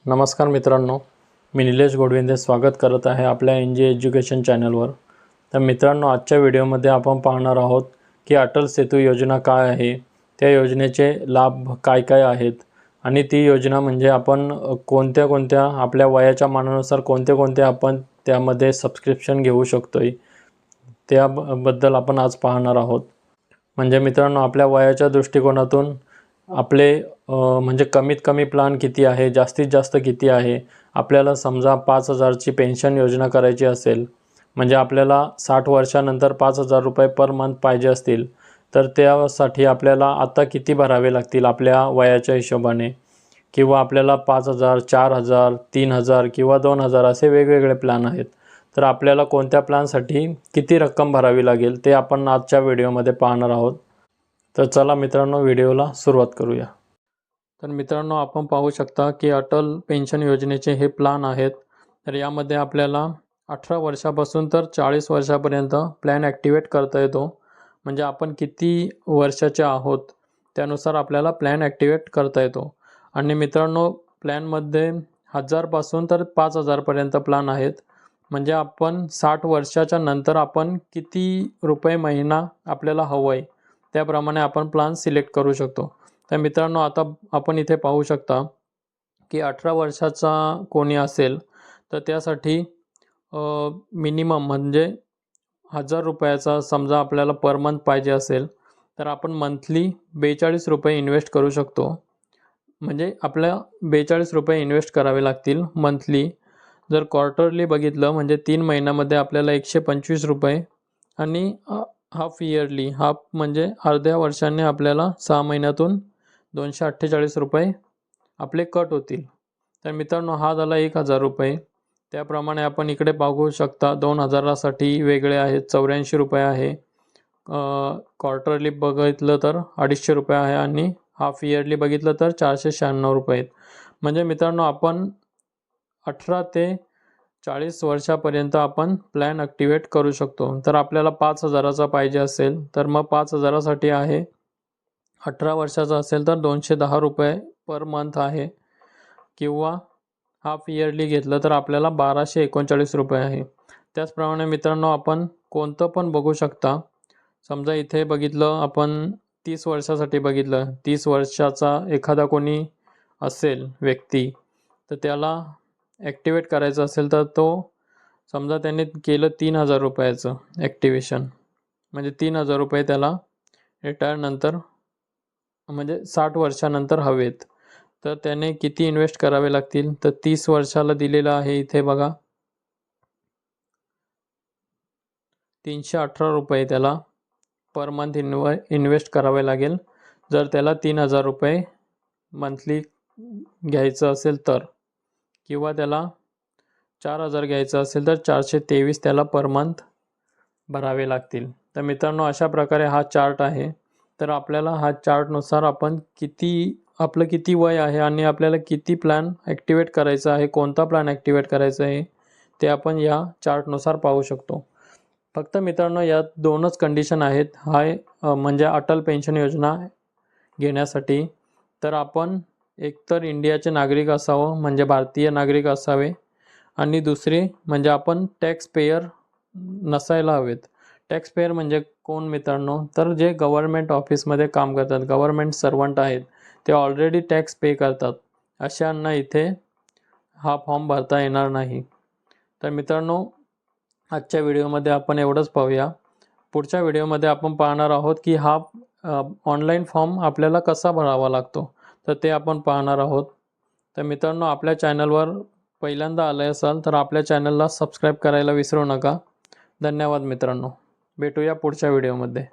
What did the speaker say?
नमस्कार मित्रांनो, मी निलेश गोडविंदे स्वागत करत आहे आपल्या एन जी एज्युकेशन चॅनलवर। तर मित्रांनो, आजच्या व्हिडिओमध्ये आपण पाहणार आहोत की अटल सेतू योजना काय आहे, त्या योजनेचे लाभ काय काय आहेत आणि ती योजना म्हणजे आपण कोणत्या कोणत्या आपल्या वयाच्या मानानुसार कोणते कोणते आपण त्यामध्ये सबस्क्रिप्शन घेऊ शकतोय, त्याबद्दल आपण आज पाहणार आहोत। म्हणजे मित्रांनो, आपल्या वयाच्या दृष्टिकोनातून आपले म्हणजे कमीत कमी प्लान किती आहे, जास्तीत जास्त किती आहे। आपल्याला समजा 5,000ची पेन्शन योजना करायची असेल, म्हणजे आपल्याला 60 वर्षानंतर 5,000 रुपये पर मंथ पाहिजे असतील, तर त्यासाठी आपल्याला आता किती भरावे लागतील आपल्या वयाच्या हिशोबाने, किंवा आपल्याला 5,000, 4,000, 3,000 किंवा 2,000 असे वेगवेगळे प्लॅन आहेत। तर आपल्याला कोणत्या प्लॅनसाठी किती रक्कम भरावी लागेल ते आपण आजच्या व्हिडिओमध्ये पाहणार आहोत। तर चला मित्रांनो, व्हिडिओला सुरुवात करूया। तर मित्रांनो, आपण पाहू शकता की अटल पेन्शन योजनेचे हे प्लान आहेत। तर यामध्ये आपल्याला 18 वर्षापासून तर 40 वर्षापर्यंत प्लॅन ॲक्टिवेट करता येतो। म्हणजे आपण किती वर्षाचे आहोत त्यानुसार आपल्याला प्लॅन ॲक्टिवेट करता येतो। आणि मित्रांनो, प्लॅनमध्ये 1000 पासून तर 5000 पर्यंत प्लॅन आहेत। म्हणजे आपण 60 वर्षाच्या नंतर आपण किती रुपये महिना आपल्याला हवं आहे त्याप्रमाणे आपण प्लॅन सिलेक्ट करू शकतो। तर मित्रांनो, आता आपण इथे पाहू शकता की 18 वर्षाचा कोणी असेल तर त्यासाठी मिनिमम म्हणजे 1000 रुपयाचा समजा आपल्याला पर मंथ पाहिजे असेल, तर आपण मंथली 42 रुपये इन्व्हेस्ट करू शकतो। म्हणजे आपल्या 42 रुपये इन्व्हेस्ट करावे लागतील मंथली। जर क्वार्टरली बघितलं म्हणजे 3 महिन्यामध्ये आपल्याला 125 रुपये आणि हाफ इयरली, हाफ म्हणजे अर्ध्या वर्षाने आपल्याला 6 महिन्यातून 248 रुपये आपले कट होतील। तर मित्रांनो, हा झाला 1000 रुपये। त्याप्रमाणे आपण इकडे पाहू शकता 2000साठी वेगळे आहेत, 84 रुपये आहे। क्वार्टरली बघितलं तर 250 रुपये आहे आणि हाफ इयरली बघितलं तर 496 रुपये आहेत। म्हणजे मित्रांनो, आपण 18 ते 40 वर्षापर्यंत आपण प्लॅन ॲक्टिवेट करू शकतो। तर आपल्याला 5000चा पाहिजे असेल तर मग 5000साठी आहे। 18 वर्षाचा असेल तर 210 रुपये पर मंथ आहे, किंवा हाफ इयरली घेतलं तर आपल्याला 1239 रुपये आहे। त्याचप्रमाणे मित्रांनो, आपण कोणतं पण बघू शकता। समजा इथे बघितलं आपण 30 वर्षासाठी बघितलं, 30 वर्षाचा एखादा कोणी असेल व्यक्ती, तर त्याला ॲक्टिवेट करायचं असेल तर तो समजा त्याने केलं 3000 रुपयाचं ॲक्टिवेशन, म्हणजे 3000 रुपये त्याला रिटायरनंतर म्हणजे 60 वर्षानंतर हवेत। तर त्याने किती इन्व्हेस्ट करावे लागतील, तर 30 वर्षाला दिलेलं आहे इथे बघा 318 रुपये त्याला पर मंथ इन्व्हेस्ट करावे लागेल, जर त्याला 3000 रुपये मंथली घ्यायचं असेल तर, किंवा त्याला 4000 घ्यायचं असेल तर 423 त्याला पर मंथ भरावे लागतील। तर मित्रांनो, अशा प्रकारे हा चार्ट आहे। तर आपल्याला हा चार्टनुसार आपण आपलं किती वय आहे आणि आपल्याला किती प्लॅन ॲक्टिवेट करायचा आहे, कोणता प्लॅन ॲक्टिवेट करायचा आहे ते आपण या चार्टनुसार पाहू शकतो। फक्त मित्रांनो, यात 2च कंडिशन आहेत म्हणजे अटल पेन्शन योजना घेण्यासाठी। तर आपण एकतर इंडियाचे नागरिक असावं, म्हणजे भारतीय नागरिक असावे, आणि दुसरी म्हणजे आपण टॅक्स पेयर नसायला हवेत। टॅक्स पेयर म्हणजे कोण मित्रांनो, तर जे गव्हर्नमेंट ऑफिसमध्ये काम करतात, गव्हर्नमेंट सर्वंट आहेत, ते ऑलरेडी टॅक्स पे करतात, अशांना इथे हा फॉर्म भरता येणार नाही। तर मित्रांनो, आजच्या व्हिडिओमध्ये आपण एवढंच पाहूया। पुढच्या व्हिडिओमध्ये आपण पाहणार आहोत की हा ऑनलाईन फॉर्म आपल्याला कसा भरावा लागतो, तर ते आपण पाहणार आहोत। तर मित्रांनो, आपल्या चॅनलवर पहिल्यांदा आले असाल तर आपल्या चॅनलला सबस्क्राईब करायला विसरू नका। धन्यवाद मित्रांनो, भेटूया पुढच्या व्हिडिओमध्ये।